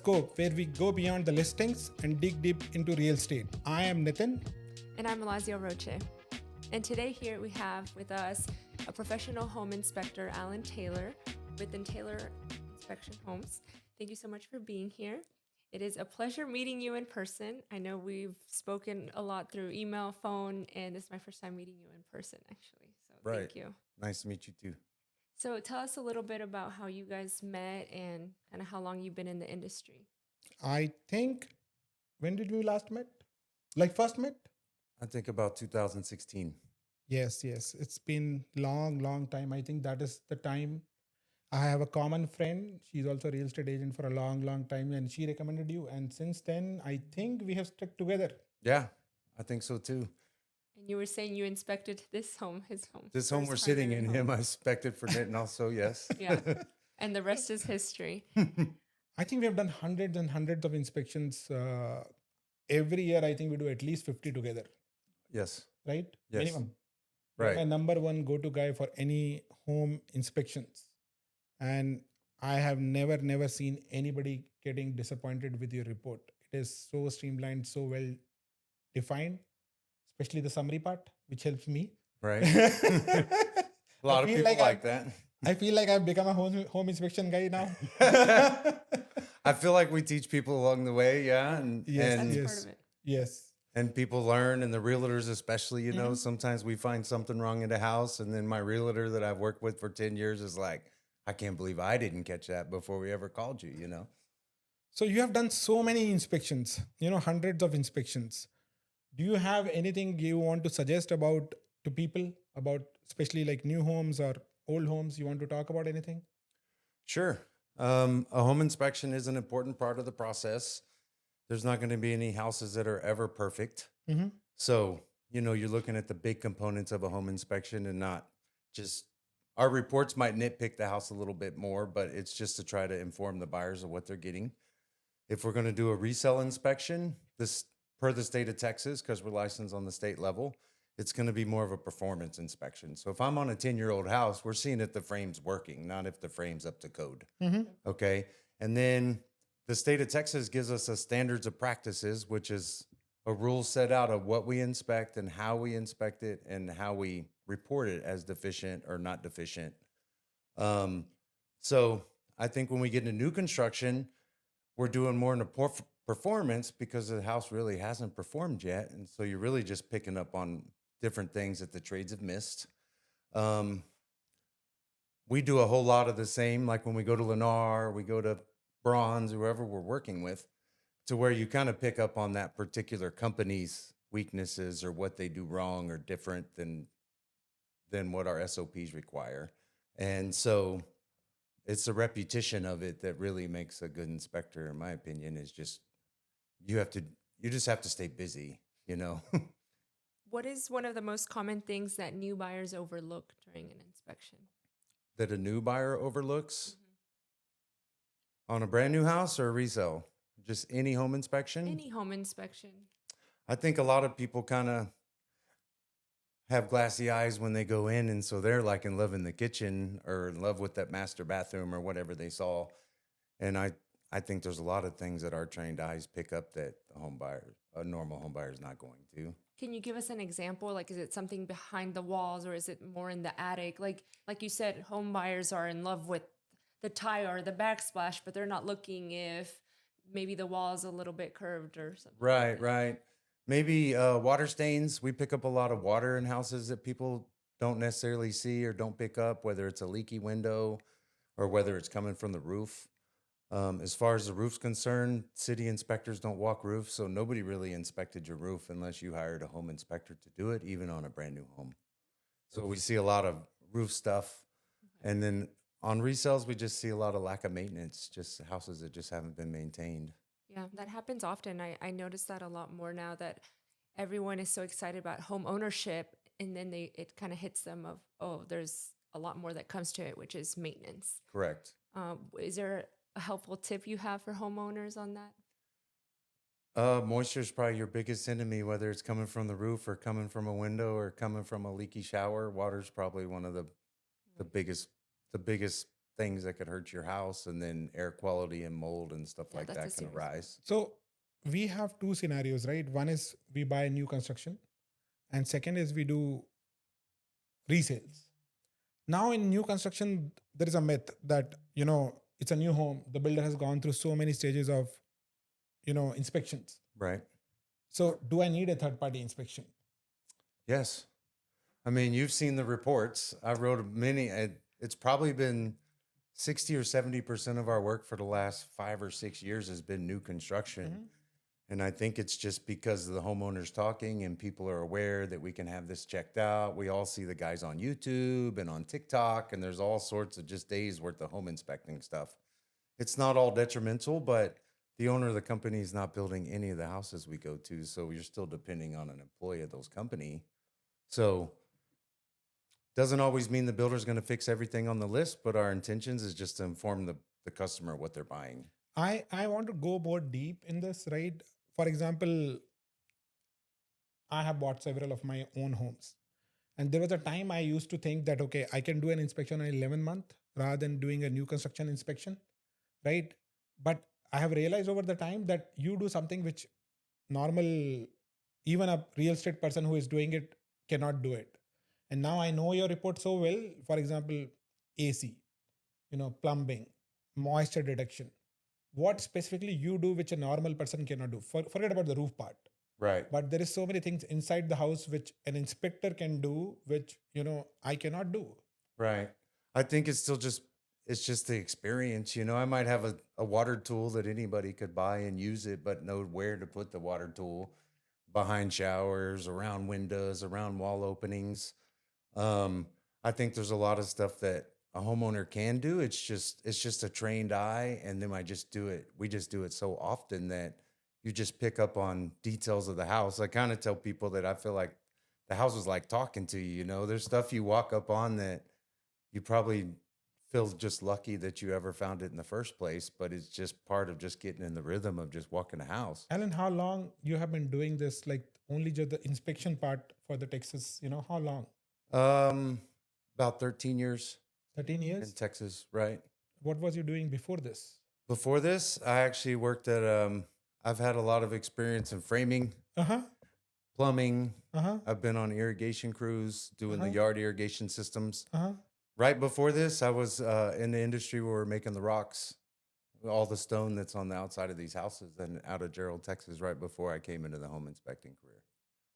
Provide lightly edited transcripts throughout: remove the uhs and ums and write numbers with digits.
Scope, where we go beyond the listings and dig deep into real estate. I am Nitin. And I'm Elazio Roche. And today here we have with us a professional home inspector, Alan Taylor, with Taylor Inspection Homes. Thank you so much for being here. It is a pleasure meeting you in person. I know we've spoken a lot through email, phone, and this is my first time meeting you in person, actually. So thank you. Nice to meet you too. So tell us a little bit about how you guys met and kind of how long you've been in the industry. I think, when did we last met? Like first met? I think about 2016. Yes. It's been long time. I think that is the time. I have a common friend. She's also a real estate agent for a long time, and she recommended you. And since then, I think we have stuck together. Yeah, I think so too. And you were saying you inspected this home, his home. This home we're sitting in, him, I inspected for Nitin also, yes. Yeah, and the rest is history. I think we have done hundreds and hundreds of inspections. Every year, I think we do at least 50 together, Yes. right? Yes. Minimum. Right. My number one go-to guy for any home inspections. And I have never seen anybody getting disappointed with your report. It is so streamlined, so well defined, especially the summary part, which helps me. Right. A lot of people like that. I feel like I've become a home inspection guy now. I feel like we teach people along the way, yeah. That's part of it. Yes. And people learn, and the realtors especially, you know, sometimes we find something wrong in the house, and then my realtor that I've worked with for 10 years is like, I can't believe I didn't catch that before we ever called you, you know? So you have done so many inspections, hundreds of inspections. Do you have anything you want to suggest about to people about especially like new homes or old homes? You want to talk about anything? Sure. A home inspection is an important part of the process. There's not going to be any houses that are ever perfect. Mm-hmm. So, you're looking at the big components of a home inspection and not just our reports might nitpick the house a little bit more, but it's just to try to inform the buyers of what they're getting. If we're going to do a resale inspection, this per the state of Texas, because we're licensed on the state level, it's going to be more of a performance inspection. So if I'm on a 10-year-old house, we're seeing if the frame's working, not if the frame's up to code. Mm-hmm. Okay. And then the state of Texas gives us a standards of practices, which is a rule set out of what we inspect and how we inspect it and how we report it as deficient or not deficient. So I think when we get into new construction, we're doing more in the performance because the house really hasn't performed yet. And so you're really just picking up on different things that the trades have missed. We do a whole lot of the same, like when we go to Lennar, we go to Bronze, whoever we're working with, to where you kind of pick up on that particular company's weaknesses or what they do wrong or different than what our SOPs require. And so it's the repetition of it that really makes a good inspector, in my opinion, is just, you just have to stay busy, What is one of the most common things that new buyers overlook during an inspection? That a new buyer overlooks on a brand new house or a resale? Just any home inspection? Any home inspection. I think a lot of people kind of have glassy eyes when they go in, and so they're like in love in the kitchen or in love with that master bathroom or whatever they saw. And I think there's a lot of things that our trained eyes pick up that a normal home buyer is not going to. Can you give us an example? Like, is it something behind the walls or is it more in the attic? Like you said, home buyers are in love with the tile or the backsplash, but they're not looking if maybe the wall is a little bit curved or something. Right. Maybe water stains. We pick up a lot of water in houses that people don't necessarily see or don't pick up, whether it's a leaky window or whether it's coming from the roof. As far as the roof's concerned, city inspectors don't walk roofs, so nobody really inspected your roof unless you hired a home inspector to do it, even on a brand new home. So we see a lot of roof stuff. And then on resales, we just see a lot of lack of maintenance, just houses that just haven't been maintained. Yeah, that happens often. I notice that a lot more now that everyone is so excited about home ownership, and then it kind of hits them of, oh, there's a lot more that comes to it, which is maintenance. Correct. Is there a helpful tip you have for homeowners on that? Moisture is probably your biggest enemy, whether it's coming from the roof or coming from a window or coming from a leaky shower. Water's probably one of the biggest things that could hurt your house, and then air quality and mold and stuff Yeah, like that's a that can serious arise. So we have two scenarios, right? One is we buy new construction, and second is we do resales. Now in new construction, there is a myth that, it's a new home. The builder has gone through so many stages of, inspections. Right. So do I need a third party inspection? Yes. I mean, you've seen the reports. I wrote many. It's probably been 60 or 70% of our work for the last 5 or 6 years has been new construction. Mhm. And I think it's just because of the homeowners talking and people are aware that we can have this checked out. We all see the guys on YouTube and on TikTok, and there's all sorts of just days worth of home inspecting stuff. It's not all detrimental, but the owner of the company is not building any of the houses we go to. So you're still depending on an employee of those company. So doesn't always mean the builder's going to fix everything on the list, but our intentions is just to inform the customer what they're buying. I want to go more deep in this, right? For example, I have bought several of my own homes. And there was a time I used to think that, okay, I can do an inspection in 11 month rather than doing a new construction inspection, right? But I have realized over the time that you do something which normal, even a real estate person who is doing it cannot do it. And now I know your report so well. For example, AC, plumbing, moisture detection. What specifically you do which a normal person cannot do? Forget about the roof part. Right. But there is so many things inside the house which an inspector can do, which, I cannot do. Right. I think it's just the experience. I might have a water tool that anybody could buy and use it, but know where to put the water tool behind showers, around windows, around wall openings. I think there's a lot of stuff that a homeowner can do. It's just a trained eye, and then we just do it so often that you just pick up on details of the house. I kind of tell people that I feel like the house is like talking to you. There's stuff you walk up on that you probably feel just lucky that you ever found it in the first place, but it's just part of just getting in the rhythm of just walking a house. Alan, how long you have been doing this? Like only just the inspection part for the Texas, how long? About 13 years 13 in years? Texas, right? What was you doing before this? Before this, I actually worked at I've had a lot of experience in framing, Uh-huh. plumbing. Uh-huh. I've been on irrigation crews doing the Uh-huh. yard irrigation systems. Uh-huh. Right before this, I was in the industry where we're making the rocks, all the stone that's on the outside of these houses, and out of Gerald, Texas, right before I came into the home inspecting career.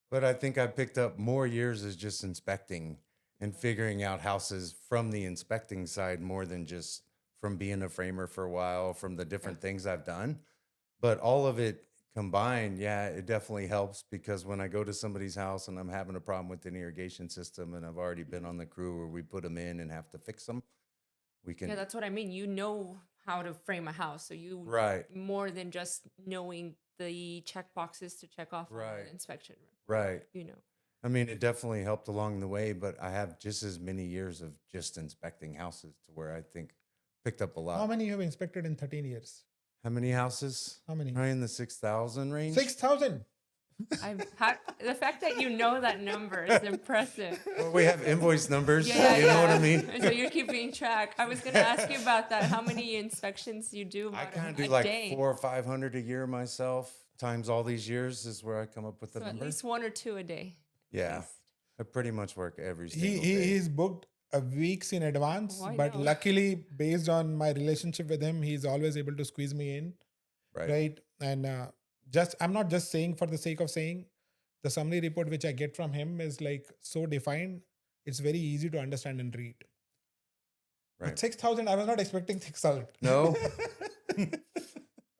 But I think I picked up more years as just inspecting and figuring out houses from the inspecting side more than just from being a framer for a while, from the different things I've done. But all of it combined, yeah, it definitely helps, because when I go to somebody's house and I'm having a problem with an irrigation system and I've already been on the crew where we put them in and have to fix them, we can. Yeah, that's what I mean. You know how to frame a house. So you Right. more than just knowing the check boxes to check off on Right. an inspection. Right. You know. I mean, it definitely helped along the way, but I have just as many years of just inspecting houses to where I think picked up a lot. How many you have inspected in 13 years? How many houses? How many? Probably in the 6,000 range. 6,000. I've had the fact that you know that number is impressive. Well, we have invoice numbers. Yeah, You know what I yeah. mean? And so you're keeping track. I was gonna ask you about that. How many inspections you do? I about kind of a do like day? 400 or 500 a year myself. Times all these years is where I come up with the So at number. least one or two a day. Yeah, least. I pretty much work every single He day. he's booked a weeks in advance, Oh, I but know. luckily, based on my relationship with him, he's always able to squeeze me in, Right. right? And I'm not just saying for the sake of saying. The summary report which I get from him is like so defined. It's very easy to understand and read. Right. But 6,000, I was not expecting 6,000. No,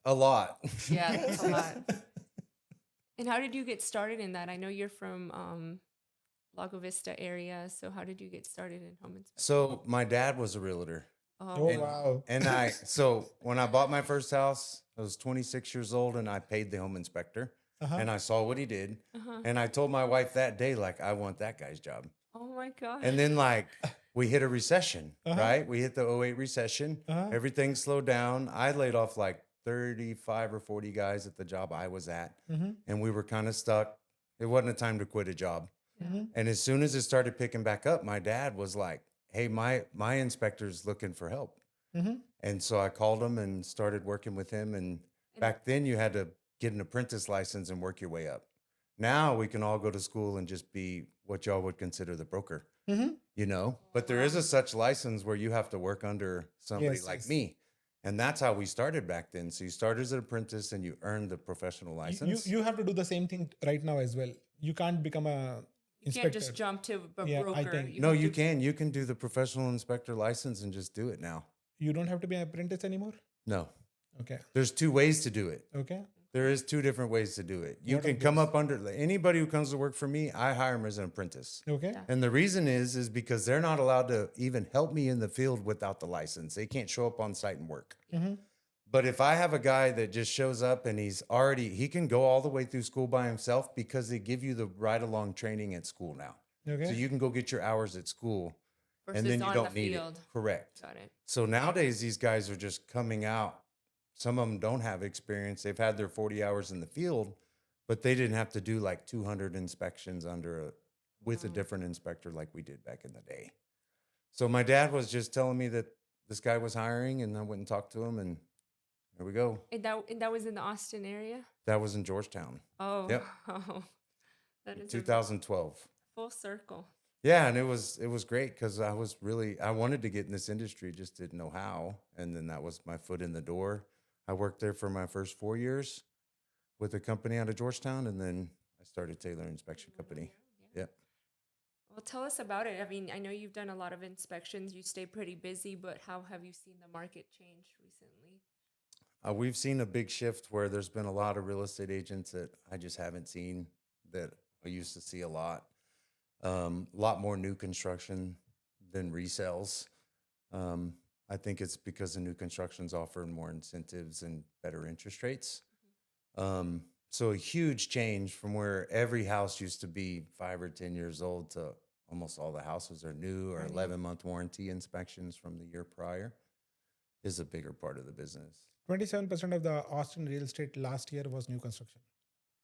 a lot. Yeah, that's a lot. And how did you get started in that? I know you're from Lago Vista area. So how did you get started in home inspection? So my dad was a realtor. Oh, And- wow. And so when I bought my first house, I was 26 years old and I paid the home inspector Uh-huh. and I saw what he did. Uh-huh. And I told my wife that day, like, I want that guy's job. Oh my God. And then, like, we hit a recession, Uh-huh. right? We hit the '08 recession. Uh-huh. Everything slowed down. I laid off like 35 or 40 guys at the job I was at. Mm-hmm. And we were kind of stuck. It wasn't a time to quit a job. Mm-hmm. And as soon as it started picking back up, my dad was like, hey, my inspector's looking for help. Mhm. And so I called him and started working with him. And And back then you had to get an apprentice license and work your way up. Now we can all go to school and just be what y'all would consider the broker, Mhm. but there wow. is a such license where you have to work under somebody Yes, like yes. me. And that's how we started back then. So you start as an apprentice and you earn the professional license. You have to do the same thing right now as well. You can't become a You can't inspector. just jump to a Yeah, I broker. think You No, have you to. can. You can do the professional inspector license and just do it now. you don't have to be an apprentice anymore. No, Okay. there's two ways to do it. Okay. There is two different ways to do it. You What are can come those? up under anybody who comes to work for me, I hire them as an apprentice. Okay. Yeah. And the reason is because they're not allowed to even help me in the field without the license. They can't show up on site and work. Mhm. But if I have a guy that just shows up and he can go all the way through school by himself because they give you the ride along training at school now. Okay. So you can go get your hours at school Versus and then you on don't the need field. it. Correct. Got it. So nowadays these guys are just coming out. Some of them don't have experience. They've had their 40 hours in the field, but they didn't have to do like 200 inspections with a Wow. different inspector like we did back in the day. So my dad was just telling me that this guy was hiring, and I went and talked to him, and here we go. And that was in the Austin area. That was in Georgetown, Oh, Yep. wow. That in is a 2012. full circle. Yeah, and it was great because I wanted to get in this industry, just didn't know how, and then that was my foot in the door. I worked there for my first 4 years with a company out of Georgetown, and then I started Taylor Inspection Company. Yeah. Yep. Well, tell us about it. I mean, I know you've done a lot of inspections. You stay pretty busy, but how have you seen the market change recently? We've seen a big shift where there's been a lot of real estate agents that I just haven't seen that I used to see a lot. A lot more new construction than resales. Um, I think it's because the new construction's offering more incentives and better interest rates. So a huge change from where every house used to be 5 or 10 years old to almost all the houses are new or Right. 11-month warranty inspections from the year prior is a bigger part of the business. 27% of the Austin real estate last year was new construction.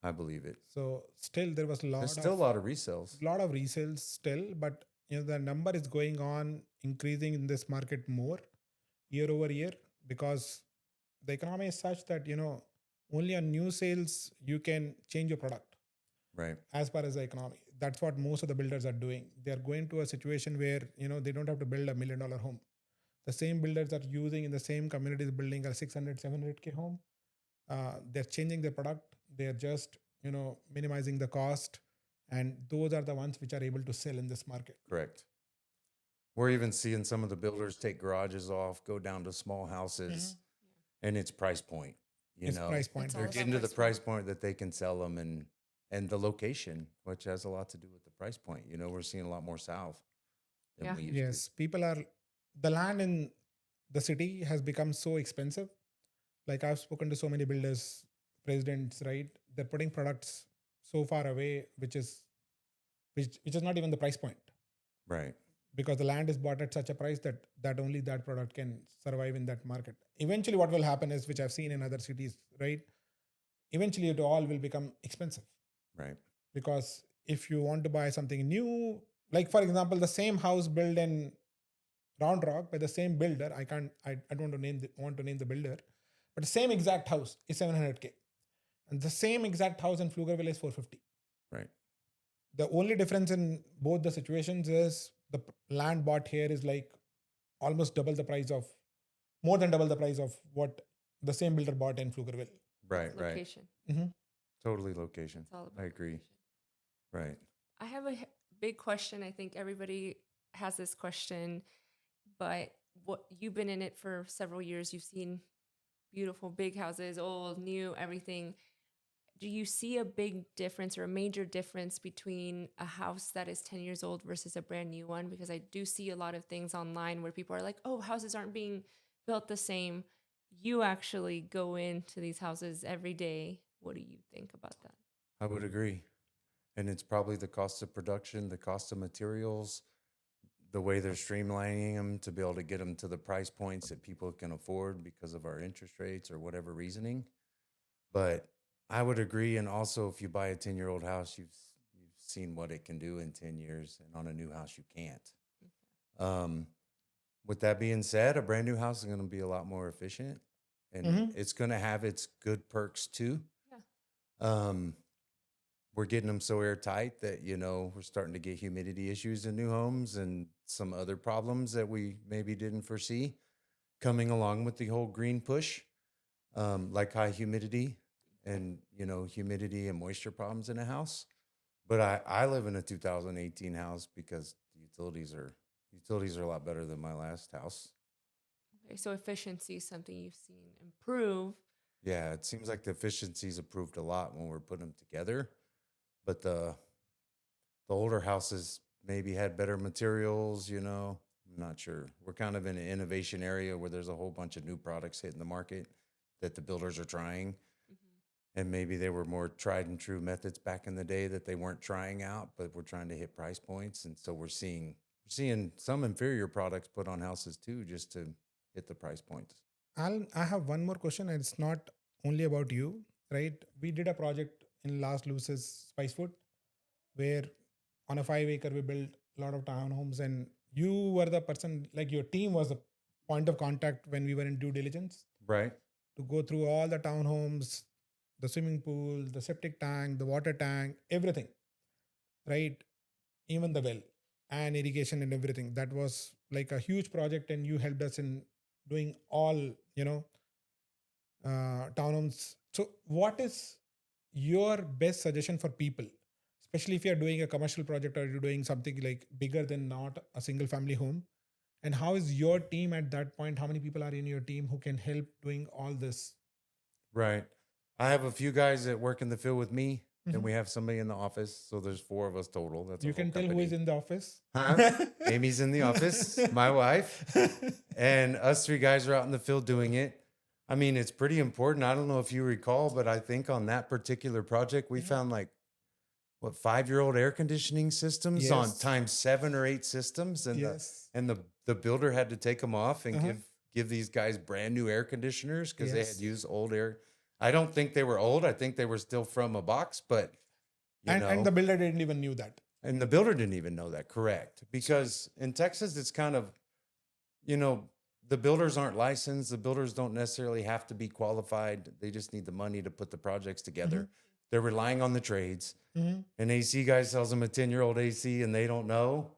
I believe it. So still there was There's still a lot of resales. lot of resales still, but the number is going on increasing in this market more year over year because the economy is such that only on new sales you can change your product Right. as far as the economy. That's what most of the builders are doing. They're going to a situation where they don't have to build $1 million home. The same builders are using in the same communities building a 600 700K home. They're changing their product. They're just minimizing the cost, and those are the ones which are able to sell in this market. Correct. We're even seeing some of the builders take garages off, go down to small houses, and it's price point. It's price point. It's all They're about getting to the price price point that they can sell them, and the location, which has a lot to do with the price point. We're seeing a lot more south than Yeah. we used Yes, the land in the city has become so expensive. Like I've spoken to so many builders, presidents, right? They're putting products so far away, which is not even the price point, to. Right. because the land is bought at such a price that only that product can survive in that market. Eventually, what will happen is, which I've seen in other cities, right? Eventually, it all will become expensive Right. because if you want to buy something new, like for example, the same house built in Round Rock by the same builder, I don't want to name the builder, but the same exact house is 700K, and the same exact house in Pflugerville is 450. Right. The only difference in both the situations is the land bought here is like almost more than double the price of what the same builder bought in Pflugerville. Right. Right. Location. Totally location. It's all about I agree. location. Right. I have a big question. I think everybody has this question, but what you've been in it for several years. You've seen beautiful big houses, old, new, everything. Do you see a big difference or a major difference between a house that is 10 years old versus a brand new one? Because I do see a lot of things online where people are like, oh, houses aren't being built the same. You actually go into these houses every day. What do you think about that? I would agree. And it's probably the cost of production, the cost of materials, the way they're streamlining them to be able to get them to the price points that people can afford because of our interest rates or whatever reasoning. But I would agree. And also, if you buy a 10-year-old house, you've seen what it can do in 10 years. And on a new house, you can't. with that being said, a brand new house is going to be a lot more efficient, and Mm-hmm. it's going to have its good perks too. Yeah. Um, we're getting them so airtight that, we're starting to get humidity issues in new homes and some other problems that we maybe didn't foresee coming along with the whole green push, like high humidity and, humidity and moisture problems in a house. But I live in a 2018 house because the utilities are a lot better than my last house. Okay. So efficiency is something you've seen improve. Yeah, it seems like the efficiencies improved a lot when we're putting them together, but the older houses maybe had better materials. I'm not sure. We're kind of in an innovation area where there's a whole bunch of new products hitting the market that the builders are trying, and maybe they were more tried and true methods back in the day that they weren't trying out, but we're trying to hit price points, and so we're seeing some inferior products put on houses too, just to hit the price points. Alan, I have one more question, and it's not only about you, right? We did a project in Las Luces Spice Food where on a 5 acre we built a lot of townhomes, and you were the person, like your team was the point of contact when we were in due diligence Right. to go through all the townhomes, the swimming pool, the septic tank, the water tank, everything, right? Even the well and irrigation and everything. That was like a huge project, and you helped us in doing all, you know, townhomes. So, what is your best suggestion for people, especially if you're doing a commercial project or you're doing something like bigger than not a single family home? And how is your team at that point? How many people are in your team who can help doing all this? Right. I have a few guys that work in the field with me, and Mhm. we have somebody in the office. So there's four of us total. That's a You whole can tell who is company. in the office. Huh? Amy's in the office, my wife, and us three guys are out in the field doing it. I mean, it's pretty important. I don't know if you recall, but I think on that particular project, we Mhm. found like what 5-year-old air conditioning systems on Yes. times 7 or 8 systems, and the Yes. and the builder had to take them off and Uh-huh. give these guys brand new air conditioners because they had Yes. used old air. I don't think they were old. I think they were still from a box, but you And the know, builder didn't even knew that. and the builder didn't even know that. Correct, because in Texas, it's kind of you know the builders aren't licensed. The builders don't necessarily have to be qualified. They just need the money to put the projects Mhm. together. They're relying on the trades. Mhm. An AC guy sells them a 10-year-old AC and they don't know.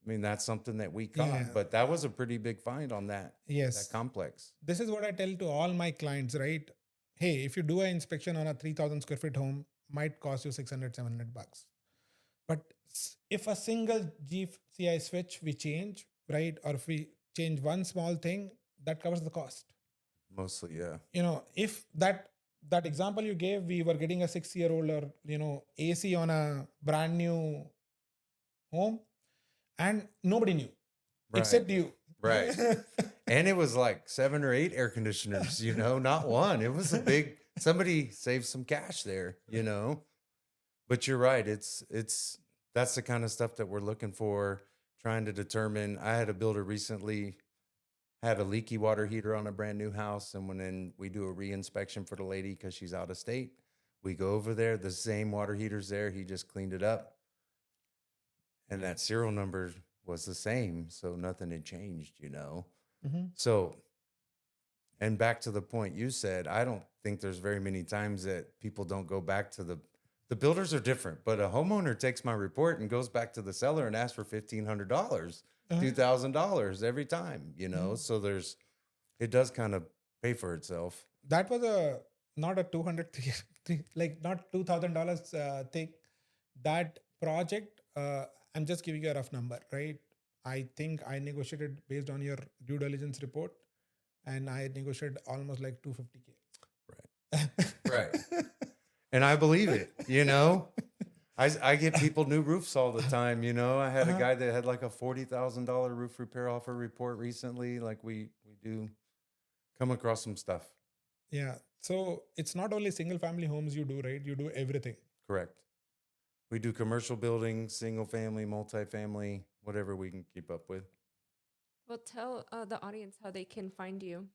I mean, that's something that we Yeah. caught, but that was a pretty big find on that Yes. complex. This is what I tell to all my clients, right? Hey, if you do an inspection on a 3,000 square feet home, might cost you 600, $700. But if a single GCI switch we change, right? Or if we change one small thing, that covers the cost. Mostly, yeah. If that example you gave, we were getting a 6 year old or AC on a brand new home, and nobody knew Right. except you. Right. And it was like 7 or 8 air conditioners, not one. It was a big, somebody saved some cash there. But you're right. That's the kind of stuff that we're looking for, trying to determine. I had a builder recently had a leaky water heater on a brand new house. And when we do a re-inspection for the lady because she's out of state, we go over there, the same water heater's there. He just cleaned it up. And that serial number was the same. So nothing had changed. Mhm. So, and back to the point you said, I don't think there's very many times that people don't go back to the builders are different, but a homeowner takes my report and goes back to the seller and asks for $1,500, Uh-huh. $2,000 every time. Mhm. So it does kind of pay for itself. That was not a 200 like not $2,000 thing. That project, I'm just giving you a rough number, right? I think I negotiated based on your due diligence report, and I negotiated almost like 250K. Right. And I believe it. I get people new roofs all the time. I had a Uh-huh. guy that had like a $40,000 roof repair offer report recently. Like we do come across some stuff. Yeah. So it's not only single family homes you do, right? You do everything. Correct. We do commercial buildings, single family, multifamily, whatever we can keep up with. Well, tell the audience how they can find you.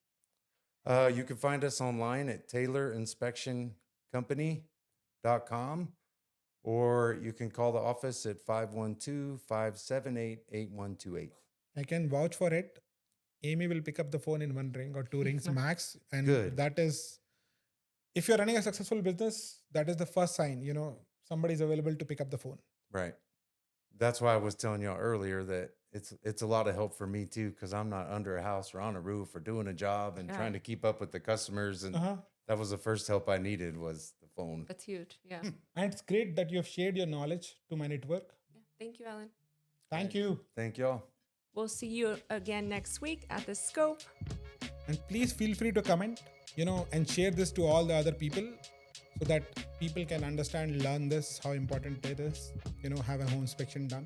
You can find us online at taylorinspection.com, or you can call the office at 512-578-8128. I can vouch for it. Amy will pick up the phone in one ring or two rings max. And Good. that is, if you're running a successful business, that is the first sign, somebody's available to pick up the phone. Right. That's why I was telling y'all earlier that it's a lot of help for me too, because I'm not under a house or on a roof or doing a job and trying to keep up with the customers. And that was the first help I needed was the phone. That's huge. Yeah. And it's great that you have shared your knowledge to my network. Yeah. Thank you, Alan. Thank you. Thank y'all. We'll see you again next week at the Scope. And please feel free to comment, and share this to all the other people so that people can understand, learn this, how important it is, have a home inspection done.